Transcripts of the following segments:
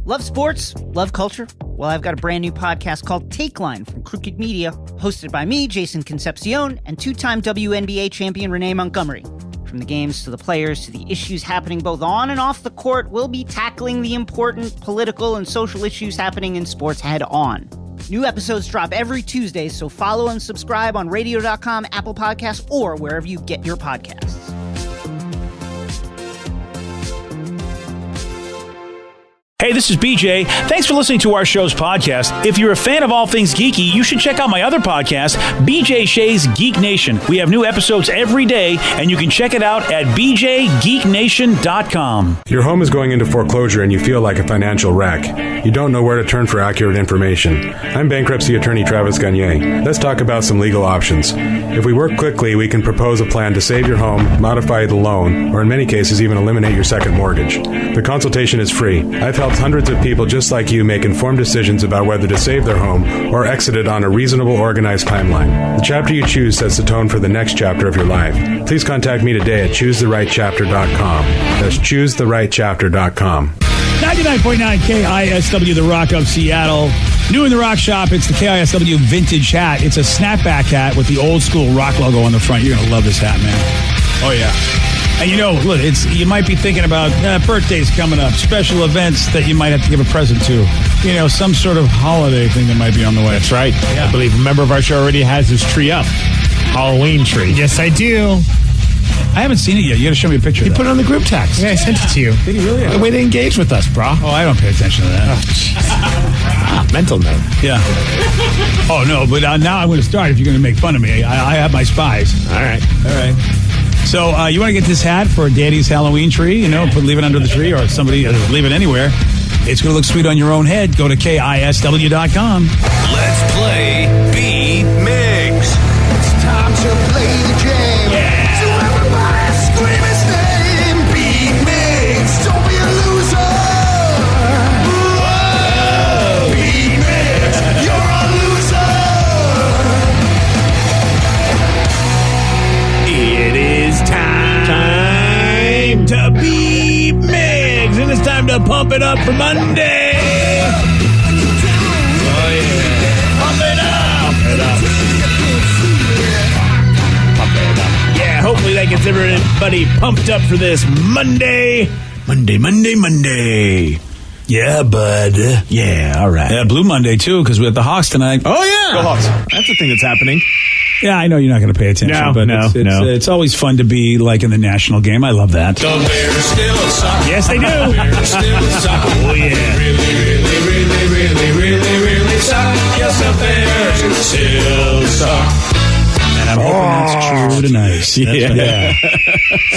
Love sports? Love culture? Well, I've got a brand new podcast called Take Line from Crooked Media, hosted by me, Jason Concepcion, and two-time WNBA champion Renee Montgomery. From the games to the players to the issues happening both on and off the court, we'll be tackling the important political and social issues happening in sports head on. New episodes drop every Tuesday, so follow and subscribe on radio.com, Apple Podcasts, or wherever you get your podcasts. Hey, this is BJ. Thanks for listening to our show's podcast. If you're a fan of all things geeky, you should check out my other podcast, BJ Shea's Geek Nation. We have new episodes every day, and you can check it out at bjgeeknation.com. Your home is going into foreclosure and you feel like a financial wreck. You don't know where to turn for accurate information. I'm bankruptcy attorney Travis Gagne. Let's talk about some legal options. If we work quickly, we can propose a plan to save your home, modify the loan, or in many cases even eliminate your second mortgage. The consultation is free. I've helped hundreds of people just like you make informed decisions about whether to save their home or exit it on a reasonable, organized timeline. The chapter you choose sets the tone for the next chapter of your life. Please contact me today at choosetherightchapter.com. That's choosetherightchapter.com. 99.9 KISW, The Rock of Seattle. New in the Rock Shop, it's the KISW Vintage Hat. It's a snapback hat with the old school Rock logo on the front. You're going to love this hat, man. Oh, yeah. And you know, look, you might be thinking about birthdays coming up, special events that you might have to give a present to. You know, some sort of holiday thing that might be on the way. That's right. Yeah. I believe a member of our show already has his tree up. Halloween tree. Yes, I do. I haven't seen it yet. You got to show me a picture He of that. put it on the group text. Yeah, I sent it to you. Did he really? The way they engage with us, bro. Oh, I don't pay attention to that. Mental note. Yeah. Oh, no, but now I'm going to start if you're going to make fun of me. I have my spies. All right. So you want to get this hat for Daddy's Halloween tree, you know, leave it under the tree or somebody leave it anywhere. It's going to look sweet on your own head. Go to KISW.com. Let's play Beat Mix. It's time to play the game. Yeah. So everybody scream his name. Beat Mix. Don't be a loser. Whoa. Beat Mix. You're a loser. It is time to beat Migs, and it's time to pump it up for Monday. Oh, yeah. Pump it up. Pump it up. Yeah, hopefully that gets everybody pumped up for this Monday. Monday. Yeah, bud. Yeah, all right. Yeah, Blue Monday, too, because we have the Hawks tonight. Oh, yeah. Go Hawks. That's the thing that's happening. Yeah, I know you're not going to pay attention, but it's always fun to be like in the national game. I love that. The Bears still suck. Yes, they do. The Bears still suck. Oh, yeah. Really suck. Yes, the Bears still suck. And I'm hoping that's true tonight. Yeah.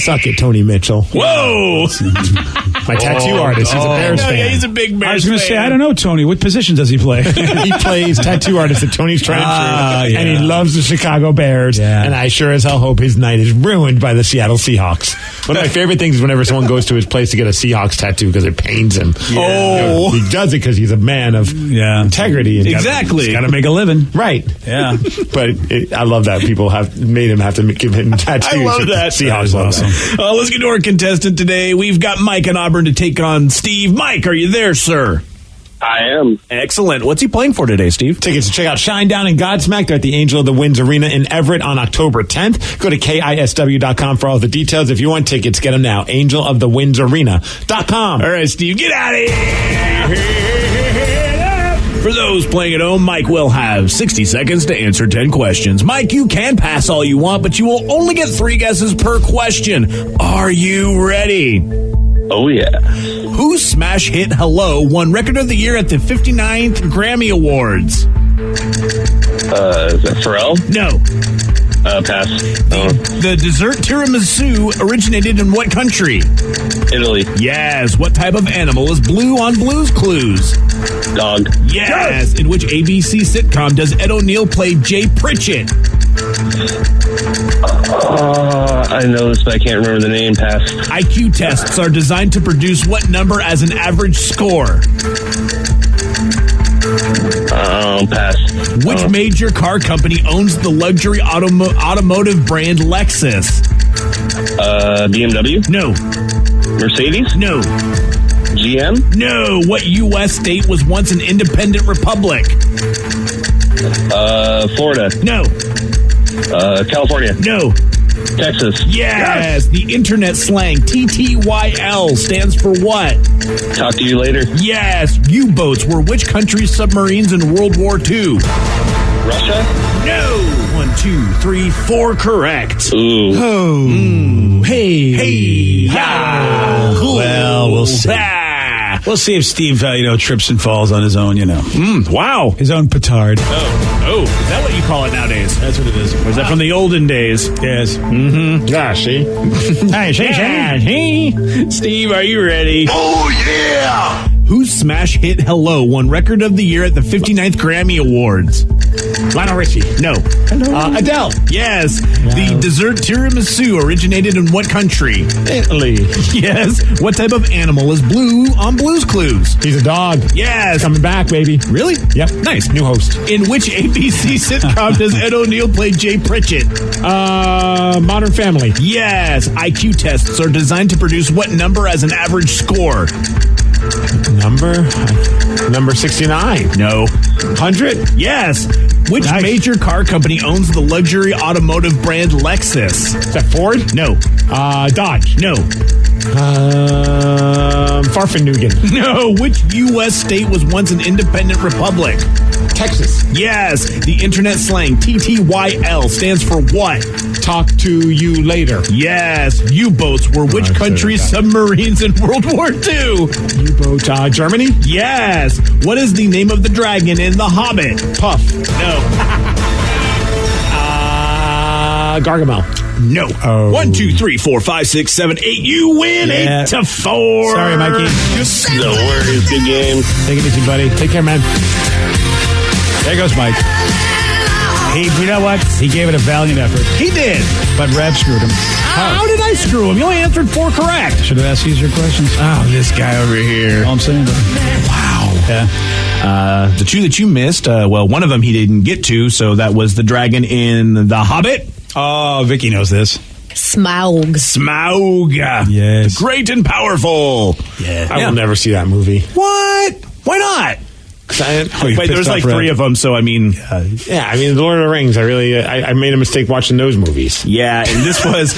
Suck it, Tony Mitchell. Whoa! My tattoo artist. He's a Bears fan. Yeah, he's a big Bears fan. I was going to say, I don't know, Tony. What position does he play? He plays tattoo artist at Tony's Trench, and he loves the Chicago Bears. Yeah. And I sure as hell hope his night is ruined by the Seattle Seahawks. One of my favorite things is whenever someone goes to his place to get a Seahawks tattoo because it pains him. Yeah. Oh. He does it because he's a man of integrity. And exactly. He's got to make a living. Right. Yeah. But I love that people have made him have to give him tattoos. I love that. Seahawks love awesome. that. Let's get to our contestant today. We've got Mike in Auburn to take on Steve. Mike, are you there, sir? I am. Excellent. What's he playing for today, Steve? Tickets to check out Shinedown and Godsmack. They're at the Angel of the Winds Arena in Everett on October 10th. Go to KISW.com for all the details. If you want tickets, get them now. angelofthewindsarena.com. All right, Steve, get out of here. For those playing at home, Mike will have 60 seconds to answer 10 questions. Mike, you can pass all you want, but you will only get 3 guesses per question. Are you ready? Oh, yeah. Whose smash hit Hello won Record of the Year at the 59th Grammy Awards? Is that Pharrell? No. Pass. The dessert tiramisu originated in what country? Italy. Yes. What type of animal is blue on Blue's Clues? Dog. Yes. In which ABC sitcom does Ed O'Neill play Jay Pritchett? I know this, but I can't remember the name. Pass. IQ tests are designed to produce what number as an average score? Pass. Which major car company owns the luxury automotive brand Lexus? BMW? No. Mercedes? No. GM? GM? No. What U.S. state was once an independent republic? Florida. No. California. No. Texas. Yes. The internet slang TTYL stands for what? Talk to you later. Yes. U-boats were which country's submarines in World War II? Russia? No. 1, 2, 3, 4 correct. Ooh. Oh, hey, Yeah. Well, we'll see. We'll see if Steve, trips and falls on his own, Wow. his own petard. Oh, is that what you call it nowadays? That's what it is. Or is that from the olden days? Yes. Yeah, see? Hey, Steve, are you ready? Oh, yeah! Whose smash hit Hello won Record of the Year at the 59th Grammy Awards? Lionel Richie. No. Adele. Yes. The dessert tiramisu originated in what country? Italy. Yes. What type of animal is Blue on Blue's Clues? He's a dog. Yes. Coming back, baby. Really? Yep. Nice. New host. In which ABC sitcom does Ed O'Neill play Jay Pritchett? Modern Family. Yes. IQ tests are designed to produce what number as an average score? Number 69. No. 100. Yes. Which major car company owns the luxury automotive brand Lexus? Is that Ford? No. Dodge. No. Farfanugan. No. Which U.S. state was once an independent republic? Texas. Yes. The internet slang TTYL stands for what? Talk to you later. Yes. U-boats were which country's submarines in World War II? U-boat. Germany? Yes. What is the name of the dragon in The Hobbit? Puff. No. Gargamel. No. Oh. 1, 2, 3, 4, 5, 6, 7, 8. You win 8-4. Sorry, Mikey. No worries. Good game. Take it easy, buddy. Take care, man. There goes Mike. You know what? He gave it a valiant effort, He did. but Rev screwed him. How did I screw him? You only answered 4 correct. Should have asked easier questions. Oh, this guy over here. All I'm saying. Wow. Yeah. The 2 that you missed, one of them he didn't get to, so that was the dragon in The Hobbit. Oh, Vicky knows this. Smaug. Smaug. Yes. The great and powerful. Yeah. I will never see that movie. What? Why not? you Wait, there's pissed like off 3 Red. of them, so I mean... Yeah, I mean, The Lord of the Rings, I made a mistake watching those movies. Yeah, and this was...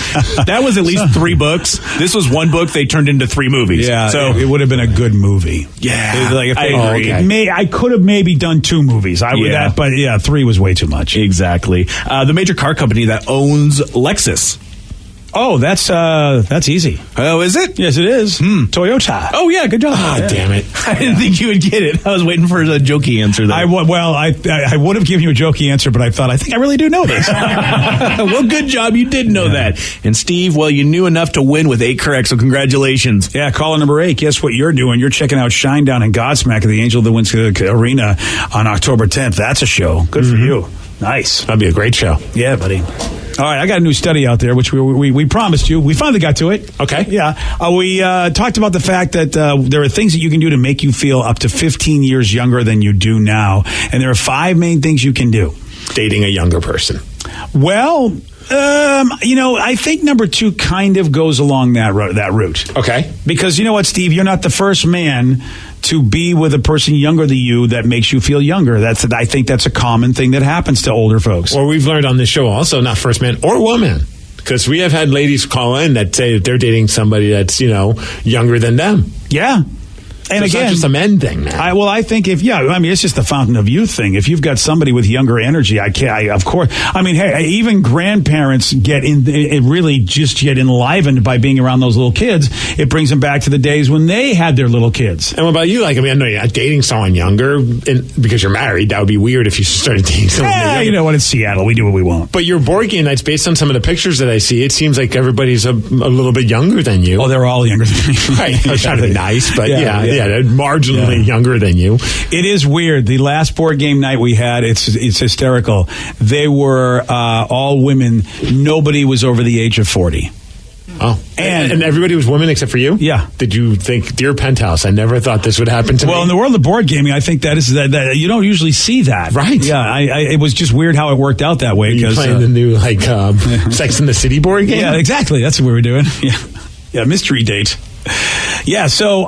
that was at least 3 books. This was 1 book they turned into 3 movies. Yeah, so it would have been a good movie. Yeah, It was like if I they- agree. I could have maybe done 2 movies. I would Yeah. that, but 3 was way too much. Exactly. The major car company that owns Lexus. Oh, that's easy. Oh, is it? Yes, it is. Toyota. Oh, yeah, good job. Ah, damn it. I didn't think you would get it. I was waiting for a jokey answer there. I would have given you a jokey answer, but I think I really do know this. Well, good job. You did know that. And Steve, well, you knew enough to win with 8 correct, so congratulations. Yeah, caller number 8. Guess what you're doing? You're checking out Shinedown and Godsmack at the Angel of the Winds Arena on October 10th. That's a show. Good for you. Nice. That'd be a great show. Yeah, buddy. All right, I got a new study out there, which we promised you. We finally got to it. Okay. Yeah. We talked about the fact that there are things that you can do to make you feel up to 15 years younger than you do now. And there are 5 main things you can do. Dating a younger person. Well, I think number 2 kind of goes along that route. Okay. Because you know what, Steve? You're not the first man to be with a person younger than you that makes you feel younger. I think that's a common thing that happens to older folks. Or we've learned on this show also, not first man or woman. Because we have had ladies call in that say that they're dating somebody that's, younger than them. Yeah. And So it's again, not just a men thing now. I think it's just the fountain of youth thing. If you've got somebody with younger energy, of course. I mean, hey, even grandparents get enlivened by being around those little kids. It brings them back to the days when they had their little kids. And what about you? I know you're not dating someone younger because you're married. That would be weird if you started dating someone younger. You know what? It's Seattle. We do what we want. But your Borgian nights, based on some of the pictures that I see, it seems like everybody's a little bit younger than you. Oh, they're all younger than me. Right. I was trying to be nice, but Yeah. they're marginally younger than you. It is weird. The last board game night we had, it's hysterical. They were all women. Nobody was over the age of 40. Oh, and everybody was women except for you? Yeah. Did you think, dear Penthouse, I never thought this would happen to me? Well, in the world of board gaming, I think that you don't usually see that. Right. Yeah. It was just weird how it worked out that way. Are you because playing the new Sex in the City board game? Yeah, exactly. That's what we were doing. Yeah. Yeah. Mystery date. Yeah, so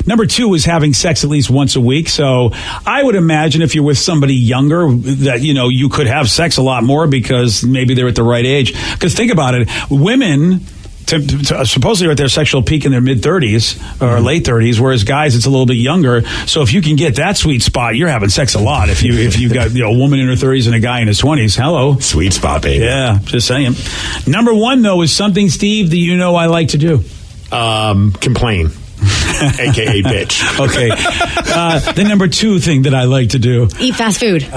number 2 is having sex at least once a week. So I would imagine if you're with somebody younger that, you could have sex a lot more because maybe they're at the right age. Because think about it, women supposedly are at their sexual peak in their mid-30s or late 30s, whereas guys, it's a little bit younger. So if you can get that sweet spot, you're having sex a lot. If you've got a woman in her 30s and a guy in his 20s, hello. Sweet spot, baby. Yeah, just saying. Number 1, though, is something, Steve, that I like to do. Complain. AKA bitch. Okay. The number 2 thing that I like to do. Eat fast food. Chocolate.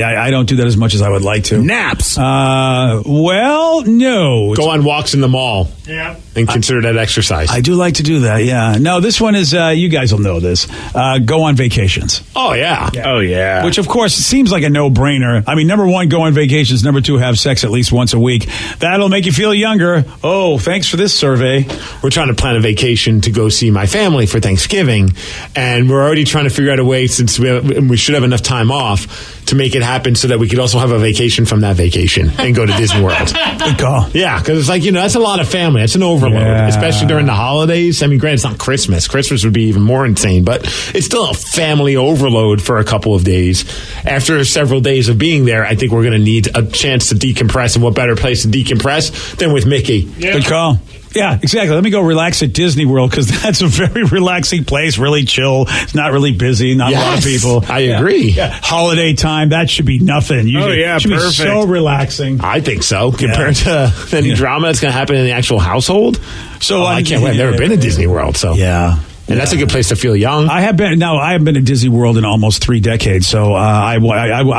I don't do that as much as I would like to. Naps. Well, no. Go on walks in the mall. Yeah. And consider that exercise. I do like to do that, yeah. No, this one is, you guys will know this. Go on vacations. Oh, yeah. Oh, yeah. Which, of course, seems like a no-brainer. I mean, number 1, go on vacations. Number 2, have sex at least once a week. That'll make you feel younger. Oh, thanks for this survey. We're trying to plan a vacation to go see my family for Thanksgiving, and we're already trying to figure out a way, since we should have enough time off, to make it happen so that we could also have a vacation from that vacation and go to Disney World. Good call. Yeah, because it's like, that's a lot of family. It's an overload, especially during the holidays. I mean, granted, it's not Christmas. Christmas would be even more insane, but it's still a family overload for a couple of days. After several days of being there, I think we're going to need a chance to decompress, and what better place to decompress than with Mickey? Yeah. Good call. Yeah, exactly. Let me go relax at Disney World because that's a very relaxing place, really chill. It's not really busy, not a lot of people. I agree. Yeah. Holiday time, that should be nothing. It should perfect. be so relaxing. I think so, compared to any drama that's going to happen in the actual household. So I can't wait. I've never been to Disney World, so yeah. And that's a good place to feel young. I have been to Disney World in almost 3 decades, so I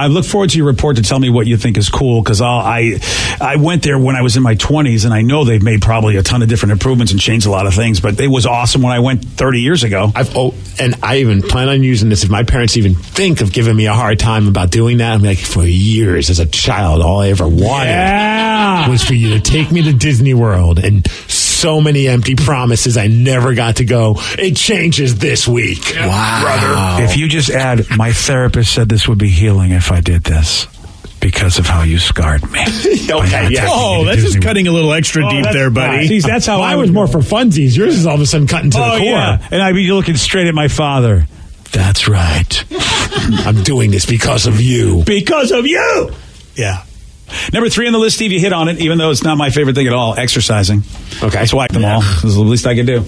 look forward to your report to tell me what you think is cool, because I went there when I was in my 20s, and I know they've made probably a ton of different improvements and changed a lot of things, but it was awesome when I went 30 years ago. And I even plan on using this if my parents even think of giving me a hard time about doing that. I'm like, for years as a child, all I ever wanted was for you to take me to Disney World, and so many empty promises I never got to go. It changes this week. Wow. Brother. If you just add, my therapist said this would be healing if I did this because of how you scarred me. Okay, yeah. Oh, that's just cutting a little extra deep there, buddy. See, that's how I was more for funsies. Yours is all of a sudden cutting to the core. Yeah. And I'd be looking straight at my father. That's right. I'm doing this because of you. Because of you! Yeah. Number 3 on the list, Steve, you hit on it, even though it's not my favorite thing at all, exercising. Okay. That's why I like them all. This is the least I can do.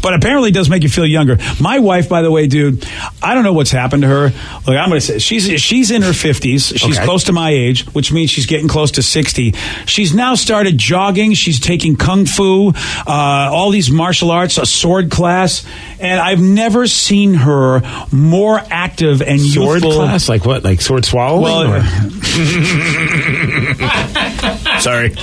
But apparently it does make you feel younger. My wife, by the way, dude, I don't know what's happened to her. Look, I'm going to say, she's in her 50s. She's close to my age, which means she's getting close to 60. She's now started jogging. She's taking kung fu, all these martial arts, a sword class. And I've never seen her more active and sword youthful. Sword class? Like what? Like sword swallowing? Well, Sorry.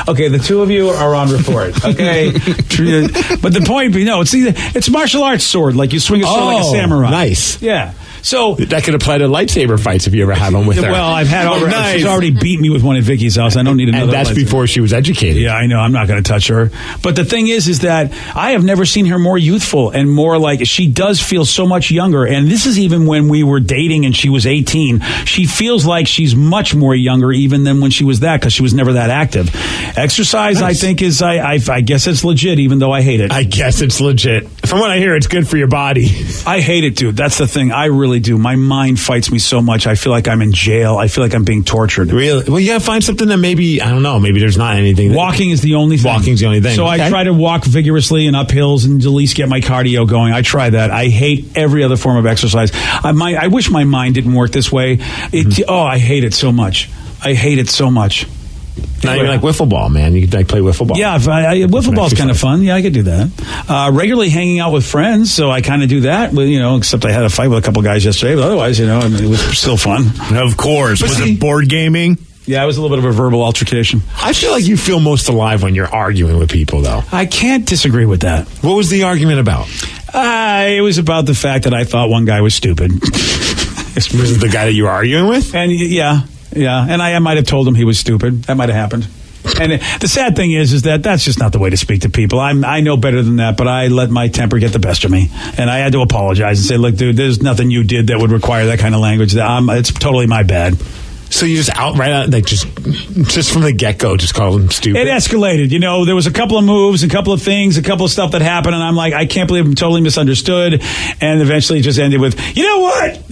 Okay, the two of you are on report. Okay, but the point being, it's martial arts sword. Like you swing a sword like a samurai. Nice. Yeah. So that could apply to lightsaber fights if you ever had one with her. Well, I've had already. She's already beat me with one at Vicky's house. I don't need another. And that's before she was educated. Yeah, I know. I'm not going to touch her. But the thing is that I have never seen her more youthful and more like she does feel so much younger. And this is even when we were dating and she was 18. She feels like she's much more younger even than when she was that, because she was never that active. Exercise, nice. I think, is I guess it's legit, even though I hate it. I guess it's legit. From what I hear, it's good for your body. I hate it, dude. That's the thing. I really do. My mind fights me so much. I feel like I'm in jail. I feel like I'm being tortured. Really? Well, you gotta find something that maybe, I don't know, maybe there's not anything. Walking is the only thing. Walking's the only thing. So I try to walk vigorously and up hills and at least get my cardio going. I try that. I hate every other form of exercise. I wish my mind didn't work this way. I hate it so much. I hate it so much. Now you're like wiffle ball, man. You could like play wiffle ball. Yeah, wiffle ball's kind of fun. Yeah, I could do that. Regularly hanging out with friends, so I kind of do that. Except I had a fight with a couple guys yesterday. But otherwise, it was still fun. Of course. Was it board gaming? Yeah, it was a little bit of a verbal altercation. I feel like you feel most alive when you're arguing with people, though. I can't disagree with that. What was the argument about? It was about the fact that I thought one guy was stupid. Was it the guy that you were arguing with? And yeah, and I might have told him he was stupid. That might have happened. And the sad thing is that that's just not the way to speak to people. I know better than that, but I let my temper get the best of me. And I had to apologize and say, look, dude, there's nothing you did that would require that kind of language. It's totally my bad. So you just just from the get-go, just call him stupid? It escalated. There was a couple of moves, a couple of things, a couple of stuff that happened, and I'm like, I can't believe I'm totally misunderstood. And eventually it just ended with, you know what?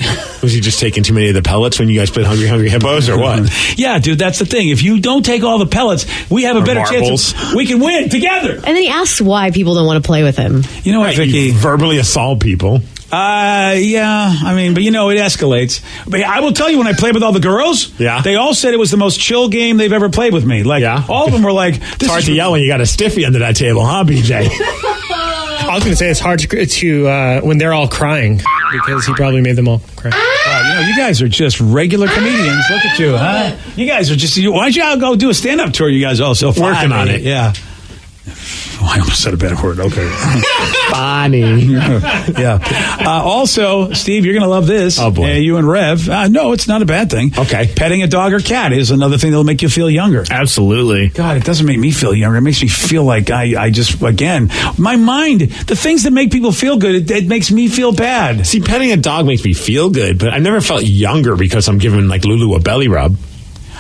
Was he just taking too many of the pellets when you guys played Hungry Hungry Hippos, or what? Yeah, dude, that's the thing. If you don't take all the pellets, we have a better chance. We can win together. And then he asks why people don't want to play with him. You know what, Vicky? You verbally assault people. Yeah, I mean, but it escalates. But I will tell you, when I played with all the girls, they all said it was the most chill game they've ever played with me. Like, all of them were like, it's hard to yell when you got a stiffy under that table, huh, BJ? I was going to say it's hard to when they're all crying, because he probably made them all cry. Wow, you guys are just regular comedians. Look at you, huh? You guys are just, why don't you all go do a stand-up tour? You guys also working on it. Yeah. Oh, I almost said a bad word. Okay. Funny. Yeah. Also, Steve, you're going to love this. Oh, boy. You and Rev. No, it's not a bad thing. Okay. Petting a dog or cat is another thing that'll make you feel younger. Absolutely. God, it doesn't make me feel younger. It makes me feel like I just, again, my mind, the things that make people feel good, it makes me feel bad. See, petting a dog makes me feel good, but I've never felt younger because I'm giving, like, Lulu a belly rub.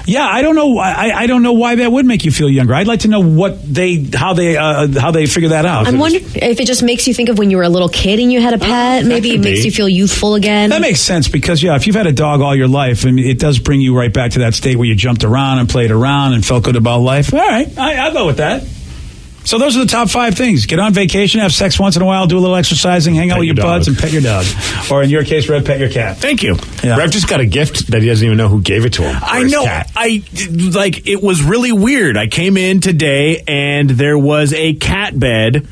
Yeah, I don't know. I don't know why that would make you feel younger. I'd like to know how they figure that out. I'm wondering if it just makes you think of when you were a little kid and you had a pet. Maybe it makes you feel youthful again. That makes sense because if you've had a dog all your life, I mean, it does bring you right back to that state where you jumped around and played around and felt good about life. All right, I'll go with that. So those are the top 5 things. Get on vacation, have sex once in a while, do a little exercising, hang out with your buds, and pet your dog. Or in your case, Rev, pet your cat. Thank you. Yeah. Rev just got a gift that he doesn't even know who gave it to him. I know. It was really weird. I came in today and there was a cat bed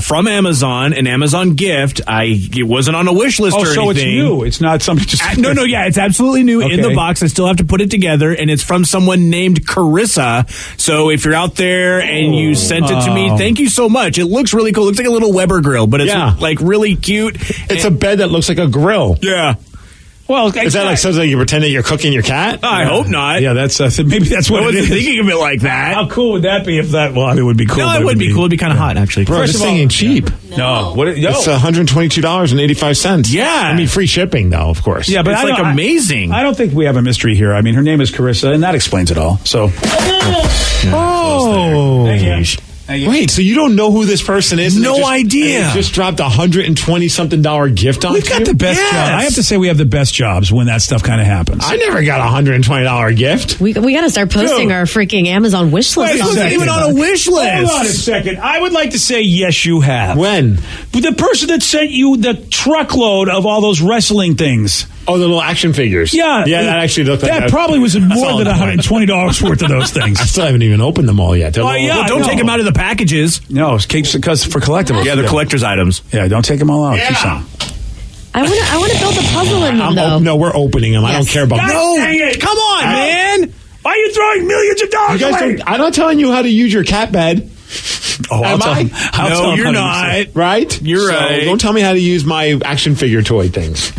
from Amazon, an Amazon gift. It wasn't on a wish list or anything. So it's new. It's not something just... No, it's absolutely new in the box. I still have to put it together, and it's from someone named Carissa. So if you're out there and you sent it to me, thank you so much. It looks really cool. It looks like a little Weber grill, but it's like really cute. It's a bed that looks like a grill. Yeah. Well, is that like so that you pretend that you're cooking your cat? I hope not. Yeah, that's maybe that's what I wasn't it is. thinking of it like that. How cool would that be if that? Well, it would be cool. No, it would be cool. It'd be kind of hot, actually. Bro, this thing ain't cheap. No, it's $122.85. Yeah, I mean free shipping though, of course. Yeah, but it's amazing. I don't think we have a mystery here. I mean, her name is Carissa, and that explains it all. So, wait, so you don't know who this person is? No idea. And just dropped $120-something gift on. We've got the best job. I have to say we have the best jobs when that stuff kind of happens. I never got a $120 gift. We got to start posting our freaking Amazon wish list. It wasn't even on a wish list. Hold on a second. I would like to say yes, you have. When? The person that sent you the truckload of all those wrestling things. Oh, the little action figures. Yeah. Yeah, that actually looked like that probably was more than $120 worth of those things. I still haven't even opened them all yet. Don't take them out of the packages. No, because for collectibles. Yeah, they're collector's items. Yeah, don't take them all out. Keep some. I want to build a puzzle in them, though. No, we're opening them. Yes. I don't care about them. No, come on, man. Why are you throwing millions of dollars away? I'm not telling you how to use your cat bed. Oh, I'll tell him. No, you're not. Right? You're right. Don't tell me how to use my action figure toy things.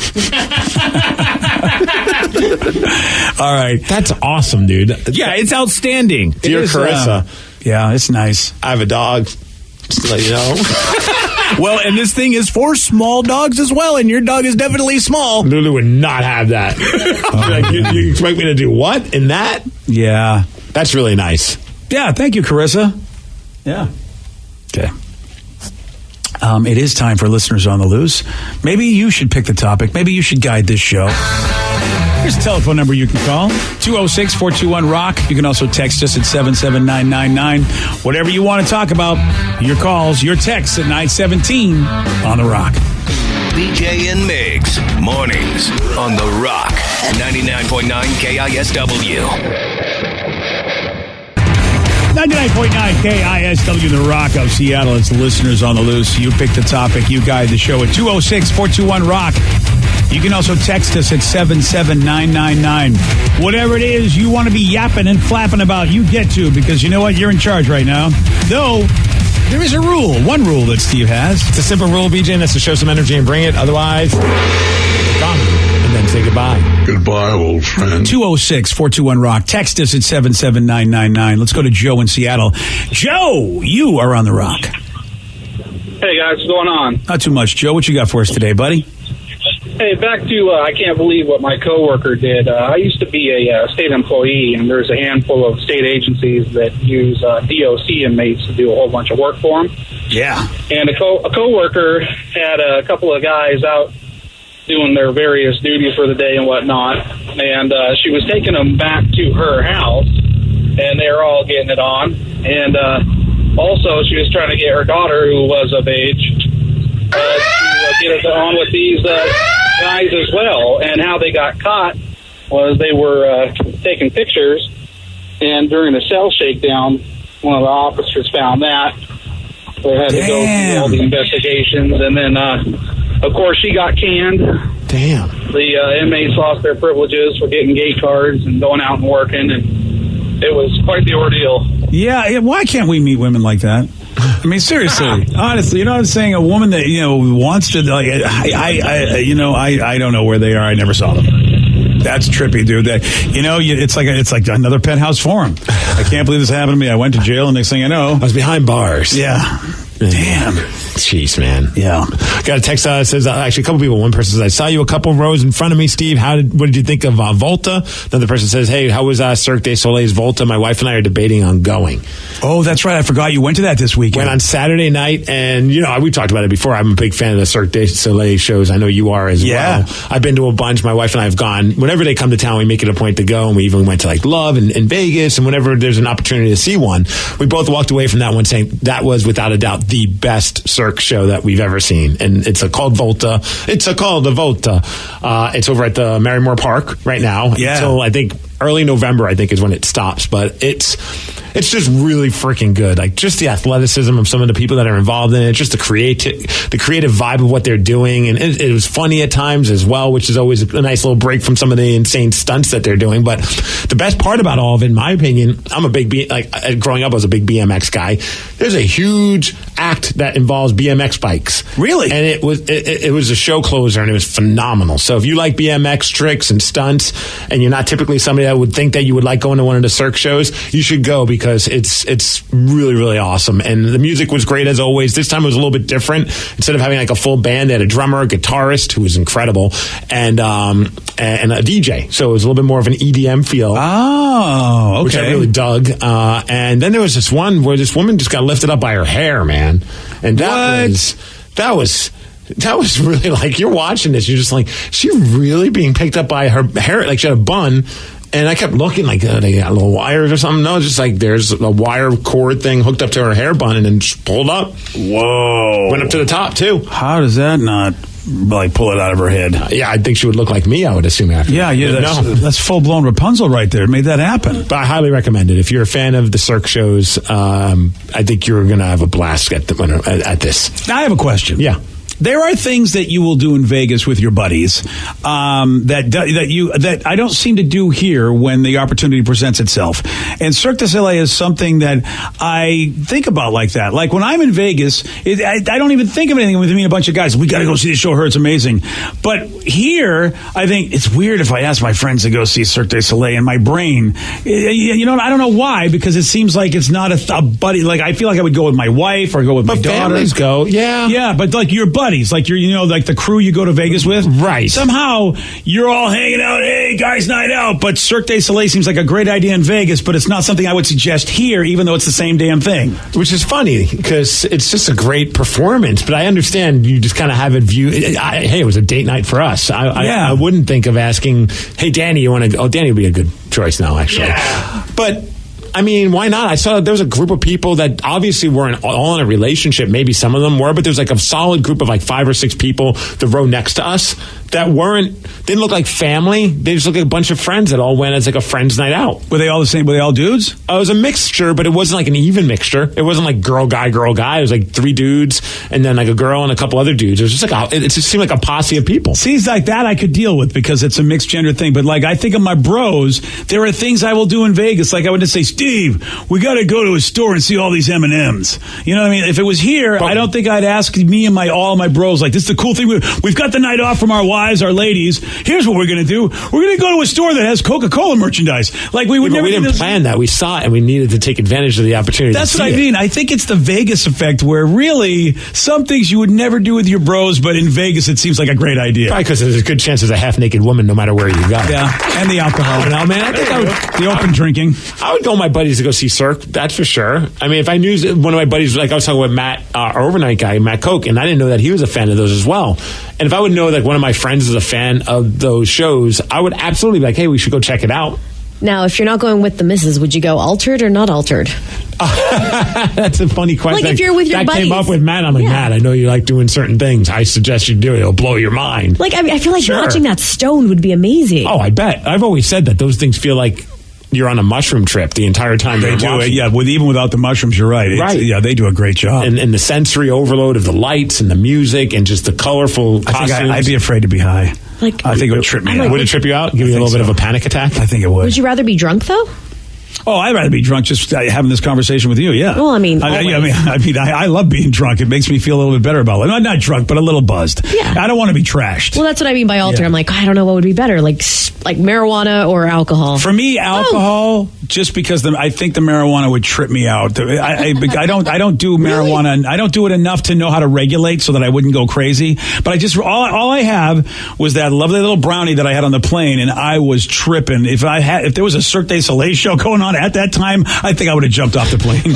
All right. That's awesome, dude. Yeah, it's outstanding. Dear Carissa. Yeah, it's nice. I have a dog. Just to let you know. Well, and this thing is for small dogs as well, and your dog is definitely small. Lulu would not have that. You expect me to do what in that? Yeah. That's really nice. Yeah, thank you, Carissa. Yeah. Okay. It is time for Listeners on the Loose. Maybe you should pick the topic. Maybe you should guide this show. Here's a telephone number you can call. 206-421-ROCK. You can also text us at 77999. Whatever you want to talk about, your calls, your texts at 917 on The Rock. BJ and Migs, mornings on The Rock, 99.9 KISW. 99.9 KISW, The Rock of Seattle. It's Listeners on the Loose. You pick the topic. You guide the show at 206-421-ROCK. You can also text us at 77999. Whatever it is you want to be yapping and flapping about, you get to, because you know what? You're in charge right now. Though, there is a rule. One rule that Steve has. It's a simple rule, BJ, and that's to show some energy and bring it. Otherwise, gone. And then say goodbye. Goodbye, old friend. 206-421-ROCK. Text us at 77999. Let's go to Joe in Seattle. Joe, you are on The Rock. Hey, guys. What's going on? Not too much. Joe, what you got for us today, buddy? Hey, back to I can't believe what my coworker did. I used to be a state employee, and there's a handful of state agencies that use DOC inmates to do a whole bunch of work for them. Yeah. And a coworker had a couple of guys out doing their various duties for the day and whatnot, and she was taking them back to her house, and they were all getting it on. And also, she was trying to get her daughter, who was of age, to get it on with these guys as well. And how they got caught was they were taking pictures, and during the cell shakedown, one of the officers found that. They had to go through all the investigations, and then, of course, she got canned. Damn. The inmates lost their privileges for getting gate cards and going out and working, and it was quite the ordeal. Yeah, why can't we meet women like that? I mean, seriously, honestly, you know what I'm saying? A woman that, wants to, like, I don't know where they are. I never saw them. That's trippy, dude. It's like another penthouse forum. I can't believe this happened to me. I went to jail, and next thing I know, I was behind bars. Yeah. Damn. Jeez, man. Yeah. Got a text that says, actually, a couple people. One person says, I saw you a couple rows in front of me, Steve. What did you think of Volta? Another person says, hey, how was Cirque du Soleil's Volta? My wife and I are debating on going. Oh, that's right. I forgot you went to that this weekend. Went on Saturday night, and, we talked about it before. I'm a big fan of the Cirque du Soleil shows. I know you are as well. I've been to a bunch. My wife and I have gone. Whenever they come to town, we make it a point to go, and we even went to, like, Love in Vegas, and whenever there's an opportunity to see one, we both walked away from that one saying that was, without a doubt, the best Cirque show that we've ever seen. And it's called Volta. It's called the Volta. It's over at the Marymore Park right now. Yeah. Until, I think, early November, I think, is when it stops. But it's just really freaking good. Like, just the athleticism of some of the people that are involved in it, just the creative vibe of what they're doing. And it was funny at times as well, which is always a nice little break from some of the insane stunts that they're doing. But the best part about all of it, in my opinion, I'm a big, growing up, I was a big BMX guy. There's a huge act that involves BMX bikes. Really? And it was a show closer, and it was phenomenal. So if you like BMX tricks and stunts, and you're not typically somebody that would think that you would like going to one of the Cirque shows, you should go, because it's really, really awesome. And the music was great as always. This time it was a little bit different. Instead of having like a full band, they had a drummer, a guitarist who was incredible, and a DJ. So it was a little bit more of an EDM feel. Oh, okay. Which I really dug. And then there was this one where this woman just got lifted up by her hair, man. And that was really, like, you're watching this, you're just like, she really being picked up by her hair, like she had a bun. And I kept looking, like, they got little wires or something. No, just like there's a wire cord thing hooked up to her hair bun, and then just pulled up. Whoa. Went up to the top, too. How does that not, like, pull it out of her head? Yeah, I think she would look like me, I would assume, after. Yeah, that's full-blown Rapunzel right there. It made that happen. But I highly recommend it. If you're a fan of the Cirque shows, I think you're going to have a blast at this. I have a question. Yeah. There are things that you will do in Vegas with your buddies that I don't seem to do here when the opportunity presents itself. And Cirque du Soleil is something that I think about like that. Like when I'm in Vegas, I don't even think of anything with me and a bunch of guys. We got to go see the show. Her, it's amazing. But here, I think it's weird if I ask my friends to go see Cirque du Soleil. In my brain, I don't know why, because it seems like it's not a buddy. Like I feel like I would go with my wife or go with my daughter. Families go, yeah, yeah. But like your buddies, like like the crew you go to Vegas with, right? Somehow you're all hanging out, hey guys, night out. But Cirque du Soleil seems like a great idea in Vegas, but it's not something I would suggest here, even though it's the same damn thing. Which is funny because it's just a great performance. But I understand you just kind of have it viewed. Hey, it was a date night for us. I wouldn't think of asking, hey Danny, you want to? Oh, Danny would be a good choice now, actually. Yeah. But I mean, why not? I saw there was a group of people that obviously weren't all in a relationship. Maybe some of them were, but there was like a solid group of like 5 or 6 people the row next to us that didn't look like family. They just looked like a bunch of friends that all went as like a friends night out. Were they all the same? Were they all dudes? It was a mixture, but it wasn't like an even mixture. It wasn't like girl, guy. It was like 3 dudes and then like a girl and a couple other dudes. It was just like it just seemed like a posse of people. Seems like that I could deal with because it's a mixed gender thing. But like I think of my bros, there are things I will do in Vegas. Like I would just say, Steve, we got to go to a store and see all these M&Ms. You know what I mean? If it was here, I don't think I'd ask me and all my bros, like, this is the cool thing. We've got the night off from our wives, our ladies. Here's what we're going to do. We're going to go to a store that has Coca-Cola merchandise. Like, we would never. We didn't plan that. We saw it, and we needed to take advantage of the opportunity. That's what I mean. I think it's the Vegas effect, where really some things you would never do with your bros, but in Vegas it seems like a great idea. Probably because there's a good chance there's a half-naked woman no matter where you go. Yeah, and the alcohol. No, man, I think the open drinking. I would go with my buddies to go see Cirque. That's for sure. I mean, if I knew one of my buddies, like I was talking with Matt, our overnight guy, Matt Koch, and I didn't know that he was a fan of those as well. And if I would know that one of my friends is a fan of those shows, I would absolutely be like, hey, we should go check it out. Now, if you're not going with the missus, would you go altered or not altered? That's a funny question. Like if you're with your buddies. That came up with Matt. I'm like, Matt, I know you like doing certain things. I suggest you do it. It'll blow your mind. Like, I mean, I feel like watching that stoned would be amazing. Oh, I bet. I've always said that those things feel like you're on a mushroom trip the entire time. They do it, yeah. Even without the mushrooms, you're right. Yeah, they do a great job. And the sensory overload of the lights and the music and just the colorful costumes. I'd be afraid to be high. Like, I think it would trip me out. Would it trip you out? Give you a little bit of a panic attack? I think it would. Would you rather be drunk, though? Oh, I'd rather be drunk just having this conversation with you, yeah. Well, I mean, I love being drunk. It makes me feel a little bit better about it. I'm not drunk, but a little buzzed. Yeah. I don't want to be trashed. Well, that's what I mean by alter. I'm like, I don't know what would be better, like marijuana or alcohol. For me, alcohol, just because I think the marijuana would trip me out. I don't do marijuana. Really? I don't do it enough to know how to regulate so that I wouldn't go crazy. But all I have was that lovely little brownie that I had on the plane, and I was tripping. If there was a Cirque du Soleil show going on at that time, I think I would have jumped off the plane.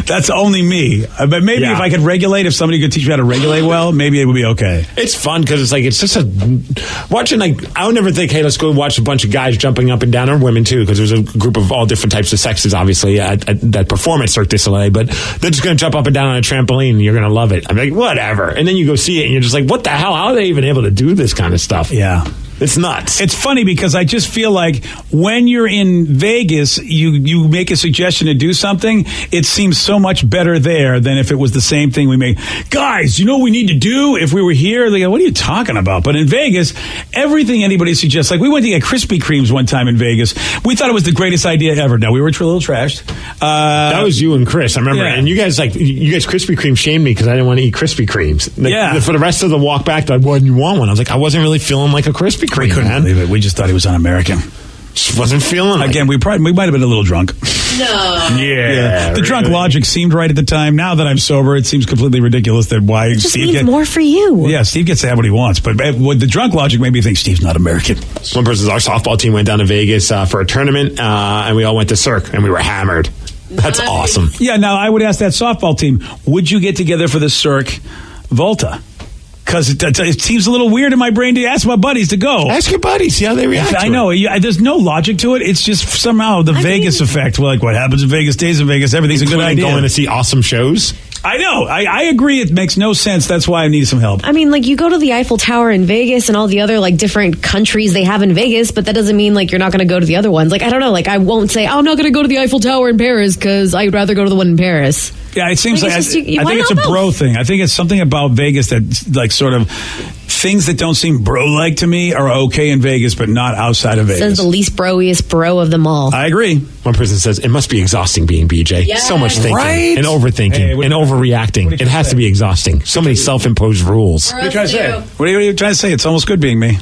That's only me. But maybe if I could regulate, if somebody could teach me how to regulate well, maybe it would be okay. It's fun because it's just watching, like, I would never think, hey, let's go watch a bunch of guys jumping up and down, or women too, because there's a group of all different types of sexes, obviously, that perform at Cirque du Soleil, but they're just going to jump up and down on a trampoline and you're going to love it. I'm like, whatever. And then you go see it and you're just like, what the hell? How are they even able to do this kind of stuff? Yeah. It's nuts. It's funny because I just feel like when you're in Vegas, you make a suggestion to do something, it seems so much better there than if it was the same thing we make. Guys, you know what we need to do if we were here? They go, what are you talking about? But in Vegas, everything anybody suggests, like we went to get Krispy Kremes one time in Vegas. We thought it was the greatest idea ever. Now, we were a little trashed. That was you and Chris, I remember. Yeah. And you guys Krispy Kreme shamed me because I didn't want to eat Krispy Kremes. For the rest of the walk back, why didn't you want one? I was like, I wasn't really feeling like a Krispy Kreme. We couldn't believe it. We just thought he was un-American. Just wasn't feeling it. Again, we might have been a little drunk. No. Yeah. The drunk logic seemed right at the time. Now that I'm sober, it seems completely ridiculous that why it just Steve means more for you. Yeah, Steve gets to have what he wants. But the drunk logic made me think Steve's not American. One person's our softball team went down to Vegas for a tournament, and we all went to Cirque, and we were hammered. That's awesome. Yeah, now I would ask that softball team, would you get together for the Cirque Volta? Because it seems a little weird in my brain to ask my buddies to go. Ask your buddies, see how they react. I know. There's no logic to it. It's just somehow the Vegas effect. We're like, what happens in Vegas stays in Vegas. Everything's a good idea. Going to see awesome shows. I know. I agree. It makes no sense. That's why I need some help. I mean, like, you go to the Eiffel Tower in Vegas and all the other, like, different countries they have in Vegas, but that doesn't mean, like, you're not going to go to the other ones. Like, I don't know. Like, I won't say, I'm not going to go to the Eiffel Tower in Paris because I'd rather go to the one in Paris. Yeah, it seems like I think it's a bro thing. I think it's something about Vegas that, like, sort of things that don't seem bro-like to me are okay in Vegas, but not outside of Vegas. Says the least broiest bro of them all. I agree. One person says, it must be exhausting being BJ. Yes. So much thinking and overthinking and overreacting. It has to be exhausting. So many self-imposed rules. What are you trying to say? What are you trying to say? It's almost good being me.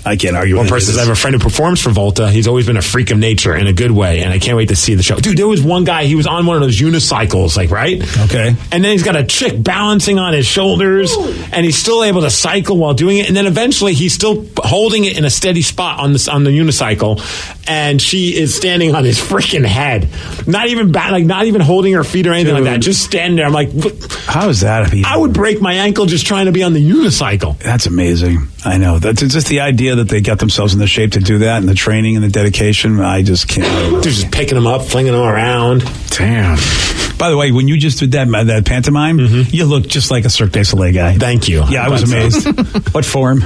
I can't argue with one person says, I have a friend who performs for Volta. He's always been a freak of nature in a good way, and I can't wait to see the show. Dude, there was one guy, he was on one of those unicycles, like, right? Okay. And then he's got a chick balancing on his shoulders, and he's still able to cycle while doing it, and then eventually he's still holding it in a steady spot on the unicycle, and she is standing on his freaking head. Not even holding her feet or anything like that, just standing there. I'm like, how is that? I would break my ankle just trying to be on the unicycle. That's amazing. I know. That's just the idea that they got themselves in the shape to do that, and the training and the dedication. I just can't. They're just picking them up, flinging them around. Damn. By the way, when you just did that pantomime, you look just like a Cirque du Soleil guy. Thank you. Yeah, I was amazed. What form?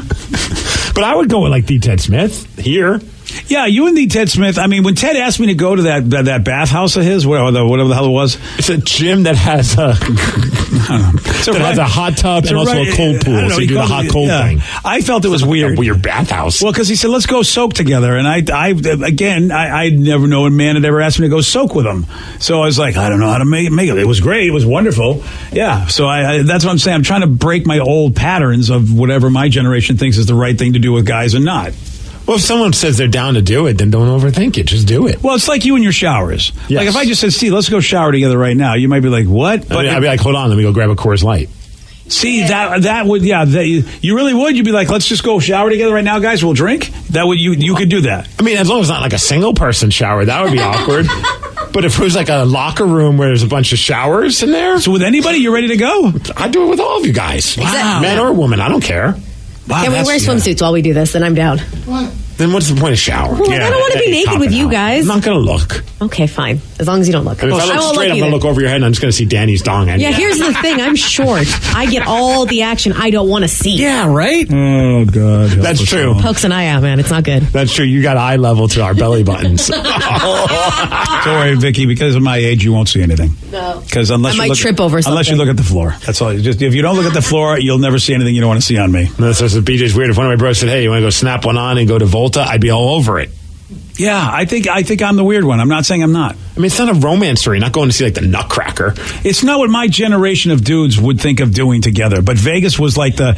But I would go with like D. Ted Smith here. Yeah, you and the Ted Smith. I mean, when Ted asked me to go to that bathhouse of his, whatever the hell it was, it's a gym that has a has a hot tub and also a cold pool. So you do the hot cold thing. I felt it was weird. A weird bathhouse. Well, because he said, "Let's go soak together," and I never know a man had ever asked me to go soak with him. So I was like, I don't know how to make it. It was great. It was wonderful. Yeah. So that's what I'm saying. I'm trying to break my old patterns of whatever my generation thinks is the right thing to do with guys and not. Well, if someone says they're down to do it, then don't overthink it. Just do it. Well, it's like you and your showers. Yes. Like if I just said, Steve, let's go shower together right now, you might be like, what? But I'd be like, hold on, let me go grab a Coors Light. See, that would, you really would. You'd be like, let's just go shower together right now, guys. We'll drink. That would you could do that. I mean, as long as it's not like a single person shower, that would be awkward. But if it was like a locker room where there's a bunch of showers in there. So with anybody, you're ready to go? I'd do it with all of you guys. Wow. Man or woman, I don't care. Wow, can we wear swimsuits while we do this? Then I'm down. What? Then what's the point of shower? Well, I don't want to be naked with you guys. I'm not going to look. Okay, fine. As long as you don't look. If I look straight, I'm going to look over your head and I'm just going to see Danny's dong. Yeah, here's the thing. I'm short. I get all the action I don't want to see. Yeah, right? Oh, God. That's true. Pokes an eye out, man. It's not good. That's true. You got eye level to our belly buttons. Don't worry, Vicky. Because of my age, you won't see anything. No. Because I might trip over something. Unless you look at the floor. That's all. If you don't look at the floor, you'll never see anything you don't want to see on me. That's BJ's weird. If one of my bros said, hey, you want to go snap one on and go to Volta, I'd be all over it. Yeah, I think I'm the weird one. I'm not saying I'm not. I mean, it's not a romance story. You're not going to see like the Nutcracker. It's not what my generation of dudes would think of doing together. But Vegas was like, oh,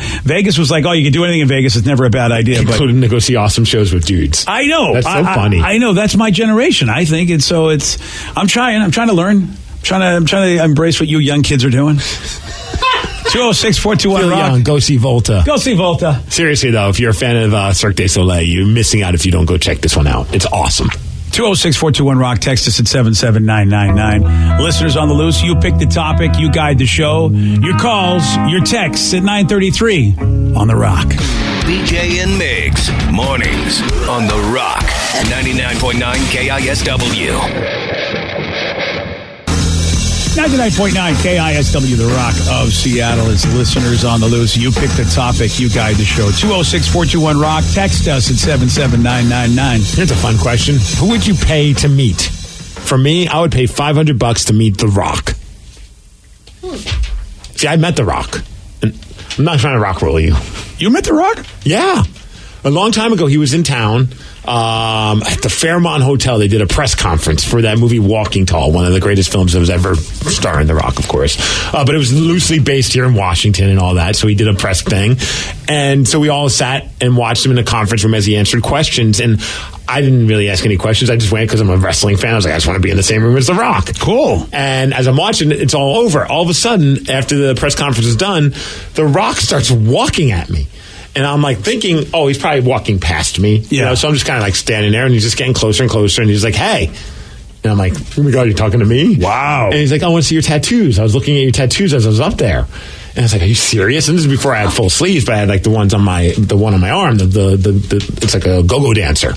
you can do anything in Vegas. It's never a bad idea. Including to go see awesome shows with dudes. I know. That's so funny. I know. That's my generation. I think I'm trying to learn. I'm trying to embrace what you young kids are doing. 206-421 Rock. Go see Volta. Go see Volta. Seriously, though, if you're a fan of Cirque du Soleil, you're missing out if you don't go check this one out. It's awesome. 206-421 Rock. Text us at 77999. Listeners on the loose, you pick the topic, you guide the show. Your calls, your texts at 933 on The Rock. BJ and Migs, mornings on The Rock, 99.9 KISW. 99.9 KISW, The Rock of Seattle. It's listeners on the loose. You pick the topic, you guide the show. 206-421 Rock. Text us at 77999. Here's a fun question. Who would you pay to meet? For me, I would pay $500 to meet The Rock. See, I met The Rock. And I'm not trying to rock roll you. You met The Rock? Yeah. A long time ago, he was in town. At the Fairmont Hotel, they did a press conference for that movie Walking Tall, one of the greatest films that was ever starring The Rock, of course. But it was loosely based here in Washington and all that, so he did a press thing. And so we all sat and watched him in the conference room as he answered questions. And I didn't really ask any questions. I just went because I'm a wrestling fan. I was like, I just want to be in the same room as The Rock. Cool. And as I'm watching it, it's all over. All of a sudden, after the press conference is done, The Rock starts walking at me. And I'm like thinking, oh, he's probably walking past me. Yeah. You know, so I'm just kind of like standing there, and he's just getting closer and closer. And he's like, hey. And I'm like, oh my God, you're talking to me? Wow. And he's like, I want to see your tattoos. I was looking at your tattoos as I was up there. And I was like, are you serious? And this is before I had full sleeves, but I had like the one on my arm, it's like a go-go dancer.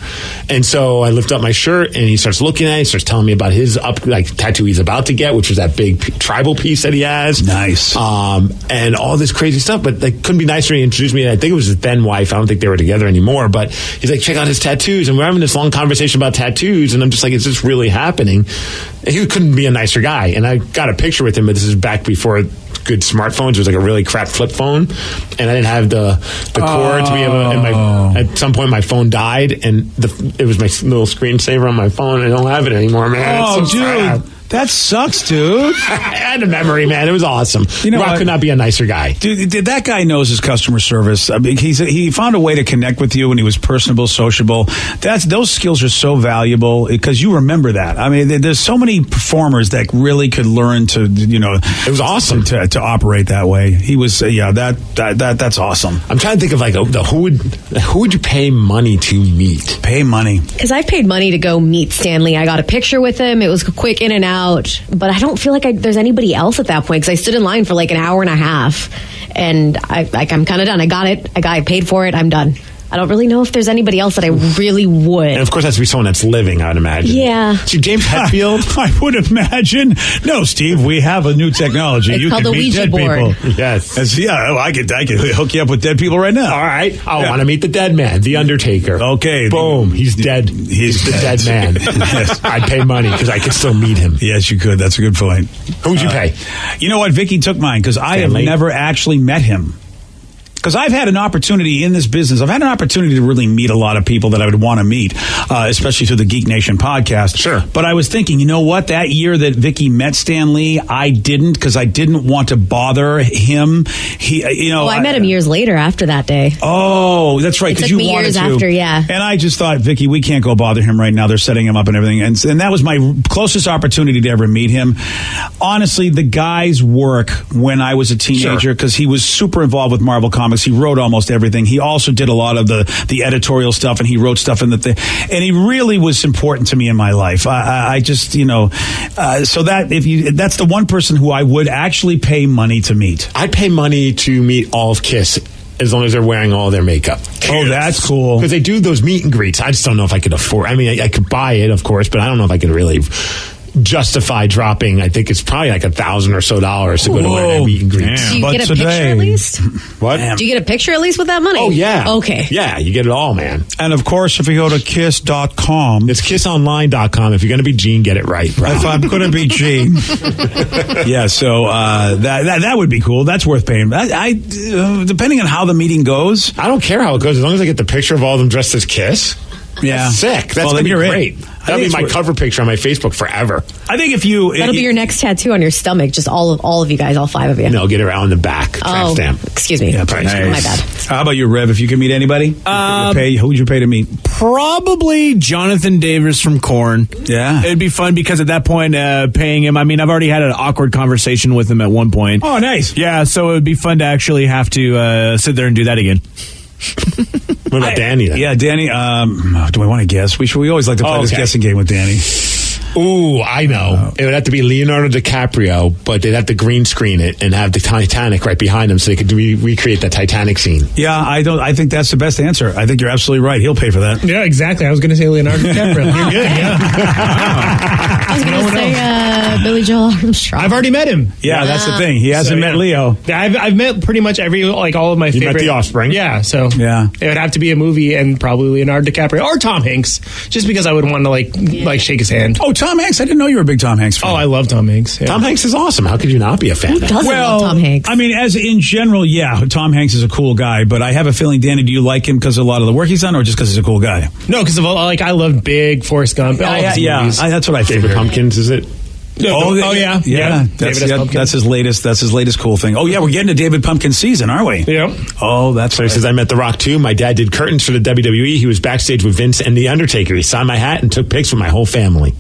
And so I lift up my shirt and he starts looking at it, he starts telling me about his tattoo he's about to get, which was that big tribal piece that he has. Nice. And all this crazy stuff, but they couldn't be nicer. He introduced me, and I think it was his then wife. I don't think they were together anymore, but he's like, check out his tattoos. And we're having this long conversation about tattoos. And I'm just like, is this really happening? And he couldn't be a nicer guy. And I got a picture with him, but this is back before good smartphones. It was like a really crap flip phone, and I didn't have the cord to be able to, and at some point my phone died, and it was my little screensaver on my phone. I don't have it anymore, man. Oh, it's so dude. sad. That sucks, dude. I had a memory, man. It was awesome. You know Rock what? could not be a nicer guy. Dude, that guy knows his customer service. I mean, he found a way to connect with you, and he was personable, sociable. Those skills are so valuable because you remember that. I mean, there's so many performers that really could learn to, it was awesome to operate that way. He was, that's awesome. I'm trying to think of like who would you pay money to meet? Pay money because I paid money to go meet Stanley. I got a picture with him. It was quick in and out. But I don't feel like there's anybody else at that point because I stood in line for like an hour and a half, and I'm kind of done. I got it. I paid for it. I'm done. I don't really know if there's anybody else that I really would. And of course, it has to be someone that's living, I would imagine. Yeah. See, James Hetfield? I would imagine. No, Steve, we have a new technology. It's you called can the meet Ouija dead board. people. Yes. I could hook you up with dead people right now. All right. I want to meet the dead man, the Undertaker. Okay. Boom. He's dead. He's the dead man. Yes. I'd pay money because I could still meet him. Yes, you could. That's a good point. Who'd you pay? You know what? Vicky took mine because I have never actually met him. Because I've had an opportunity in this business. I've had an opportunity to really meet a lot of people that I would want to meet, especially through the Geek Nation podcast. Sure. But I was thinking, you know what? That year that Vicky met Stan Lee, I didn't because I didn't want to bother him. I met him years later after that day. Oh, that's right. It took you me wanted years to. after, yeah. And I just thought, Vicky, we can't go bother him right now. They're setting him up and everything. And that was my closest opportunity to ever meet him. Honestly, the guy's work when I was a teenager, because he was super involved with Marvel Comics. He wrote almost everything. He also did a lot of the editorial stuff, and he wrote stuff in and he really was important to me in my life. I just, so that that's the one person who I would actually pay money to meet. I'd pay money to meet all of KISS as long as they're wearing all their makeup. Oh, that's cool. Because they do those meet and greets. I just don't know if I could afford. I mean, I could buy it, of course, but I don't know if I could really justify dropping. I think it's probably like $1,000 or so to go to one of their meet and greets. Do you get a picture at least? What? Do you get a picture at least with that money? Oh, yeah. Okay. Yeah, you get it all, man. And of course, if you go to kiss.com, it's kissonline.com. If you're going to be Gene, get it right, bro. If I'm going to be Gene. Yeah, so that would be cool. That's worth paying. Depending on how the meeting goes. I don't care how it goes as long as I get the picture of all of them dressed as KISS. Yeah. That's sick. That's going to be great. That'll be my cover picture on my Facebook forever. I think that'll be your next tattoo on your stomach. Just all of you guys, all 5 of you. No, get it around the back. Tramp stamp. Excuse me. Yeah, nice. My bad. How about you, Rev? If you could meet anybody, who would you pay to meet? Probably Jonathan Davis from Korn. Yeah, it'd be fun because at that point, paying him. I mean, I've already had an awkward conversation with him at one point. Oh, nice. Yeah, so it would be fun to actually have to sit there and do that again. What about Danny then? Yeah, Danny. Do I want to guess? We always like to play this guessing game with Danny. Ooh, I know. It would have to be Leonardo DiCaprio, but they'd have to green screen it and have the Titanic right behind them so they could recreate the Titanic scene. Yeah, I think that's the best answer. I think you're absolutely right. He'll pay for that. Yeah, exactly. I was going to say Leonardo DiCaprio. You're good. Yeah. I was going to say Billy Joel Armstrong. I've already met him. Yeah, that's the thing. He hasn't met Leo. I've met pretty much all of my favorite. You met The Offspring. Yeah, so yeah, it would have to be a movie and probably Leonardo DiCaprio or Tom Hanks, just because I would want to like shake his hand. Oh, Tom Hanks. I didn't know you were a big Tom Hanks fan. Oh, I love Tom Hanks. Yeah. Tom Hanks is awesome. How could you not be a fan? Who doesn't love Tom Hanks? I mean, as in general, yeah, Tom Hanks is a cool guy, but I have a feeling, Danny, do you like him because of a lot of the work he's done, or just because he's a cool guy? No, because of I love Big, Forrest Gump. Yeah, that's what I figured. David Pumpkins, is it? Yeah. That's his latest. That's his latest cool thing. Oh yeah, we're getting to David Pumpkins season, aren't we? Yeah. Oh, that's so. He says I met The Rock too. My dad did curtains for the WWE. He was backstage with Vince and The Undertaker. He signed my hat and took pics with my whole family.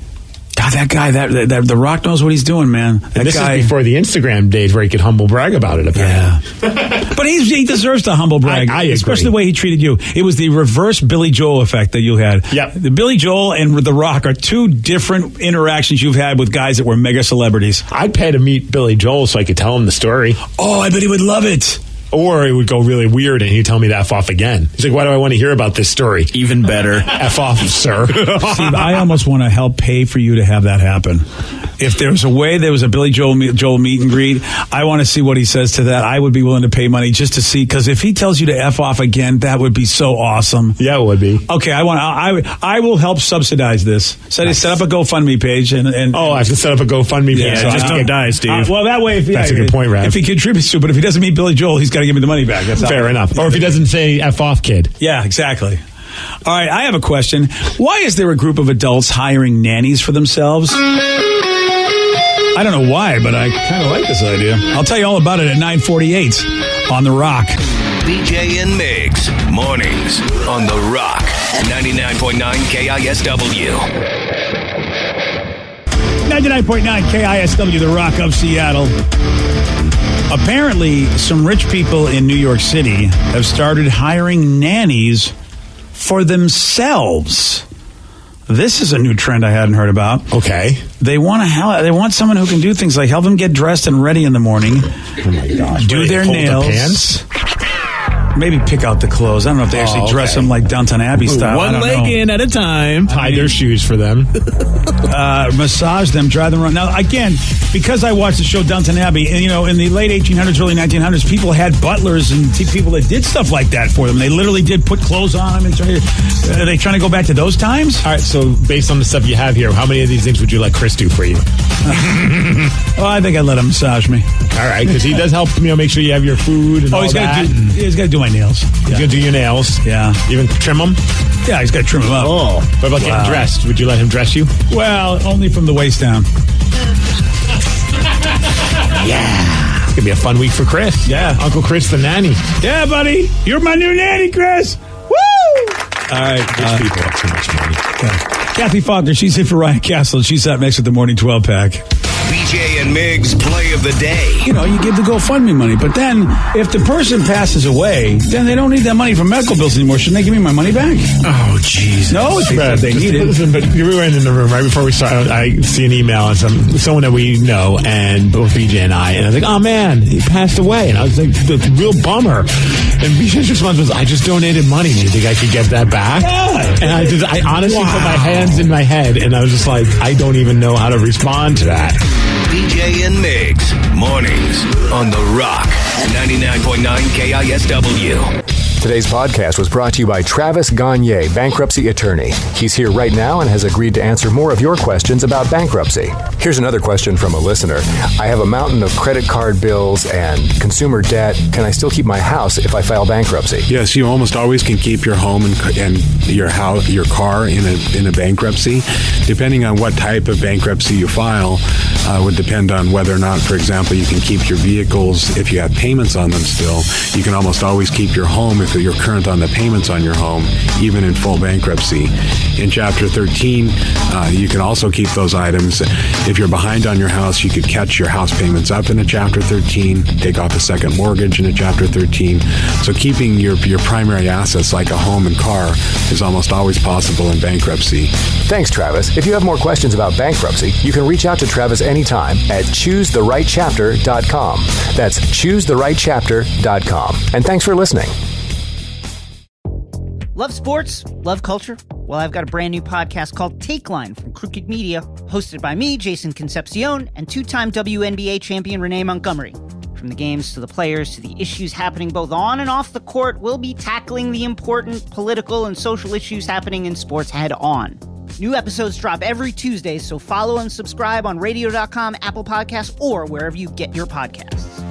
God, that guy, that The Rock knows what he's doing, man. And this is before the Instagram days where he could humble brag about it, apparently. Yeah. But he deserves to humble brag. I agree. Especially the way he treated you. It was the reverse Billy Joel effect that you had. Yep. The Billy Joel and The Rock are two different interactions you've had with guys that were mega celebrities. I'd pay to meet Billy Joel so I could tell him the story. Oh, I bet he would love it. Or it would go really weird and he'd tell me to F off again. He's like, why do I want to hear about this story? Even better. F off, sir. Steve, I almost want to help pay for you to have that happen. If there was a way there was a Billy Joel meet and greet, I want to see what he says to that. I would be willing to pay money just to see, because if he tells you to F off again, that would be so awesome. Yeah, it would be. Okay, I will help subsidize this. Set up a GoFundMe page and I have to set up a GoFundMe page. Yeah, so just don't die, Steve. Well, that way, that's a good point, Rav. If he contributes to it, but if he doesn't meet Billy Joel, he's got to give me the money back. That's fair enough. Or if he doesn't say F off, kid. Yeah, exactly. All right, I have a question. Why is there a group of adults hiring nannies for themselves? I don't know why, but I kind of like this idea. I'll tell you all about it at 9:48 on The Rock. BJ and Migs, mornings on The Rock, 99.9 KISW. 99.9 KISW, The Rock of Seattle. Apparently, some rich people in New York City have started hiring nannies for themselves. This is a new trend I hadn't heard about. Okay. They want someone who can do things like help them get dressed and ready in the morning. Oh my gosh. Do their nails. maybe pick out the clothes. I don't know if they actually dress them like Downton Abbey style. One leg in at a time. Tie their shoes for them. Massage them, drive them around. Now, again, because I watched the show Downton Abbey, and in the late 1800s, early 1900s, people had butlers and people that did stuff like that for them. They literally did put clothes on them. Are they trying to go back to those times? All right, so based on the stuff you have here, how many of these things would you let Chris do for you? I think I'd let him massage me. All right, because he does help make sure you have your food and all that. He's got to do my nails. He's going to do your nails. Yeah. Even trim them? Yeah, he's got to trim them up. Oh. What about getting dressed? Would you let him dress you? Well, only from the waist down. Yeah. It's going to be a fun week for Chris. Yeah. Uncle Chris the nanny. Yeah, buddy. You're my new nanny, Chris. Woo! All right. Rich people have too much money. Kathy Faulkner, she's in for Ryan Castle. She's up next with the Morning 12 Pack. BJ and Migs play of the day. You give the GoFundMe money, but then if the person passes away, then they don't need that money for medical bills anymore. Shouldn't they give me my money back? Oh, Jesus. No, it's that they need it. Listen, but we were in the room right before we started. I see an email on someone that we know, and both BJ and I was like, oh, man, he passed away. And I was like, the real bummer. And BJ's response was, I just donated money. Do you think I could get that back? Yeah. And I honestly put my hands in my head, and I was just like, I don't even know how to respond to that. BJ and Migs, mornings on The Rock, 99.9 KISW. Today's podcast was brought to you by Travis Gagne, bankruptcy attorney. He's here right now and has agreed to answer more of your questions about bankruptcy. Here's another question from a listener. I have a mountain of credit card bills and consumer debt. Can I still keep my house if I file bankruptcy? Yes, you almost always can keep your home and your house, your car in a bankruptcy. Depending on what type of bankruptcy you file, would depend on whether or not, for example, you can keep your vehicles if you have payments on them still. You can almost always keep your home if you're current on the payments on your home, even in full bankruptcy. In Chapter 13, you can also keep those items. If you're behind on your house, you could catch your house payments up in a Chapter 13, take off a second mortgage in a Chapter 13. So keeping your primary assets like a home and car is almost always possible in bankruptcy. Thanks, Travis. If you have more questions about bankruptcy, you can reach out to Travis anytime at choosetherightchapter.com. That's choosetherightchapter.com. And thanks for listening. Love sports? Love culture? Well, I've got a brand new podcast called Take Line from Crooked Media, hosted by me, Jason Concepcion, and two-time WNBA champion Renee Montgomery. From the games to the players to the issues happening both on and off the court, we'll be tackling the important political and social issues happening in sports head on. New episodes drop every Tuesday, so follow and subscribe on radio.com, Apple Podcasts, or wherever you get your podcasts.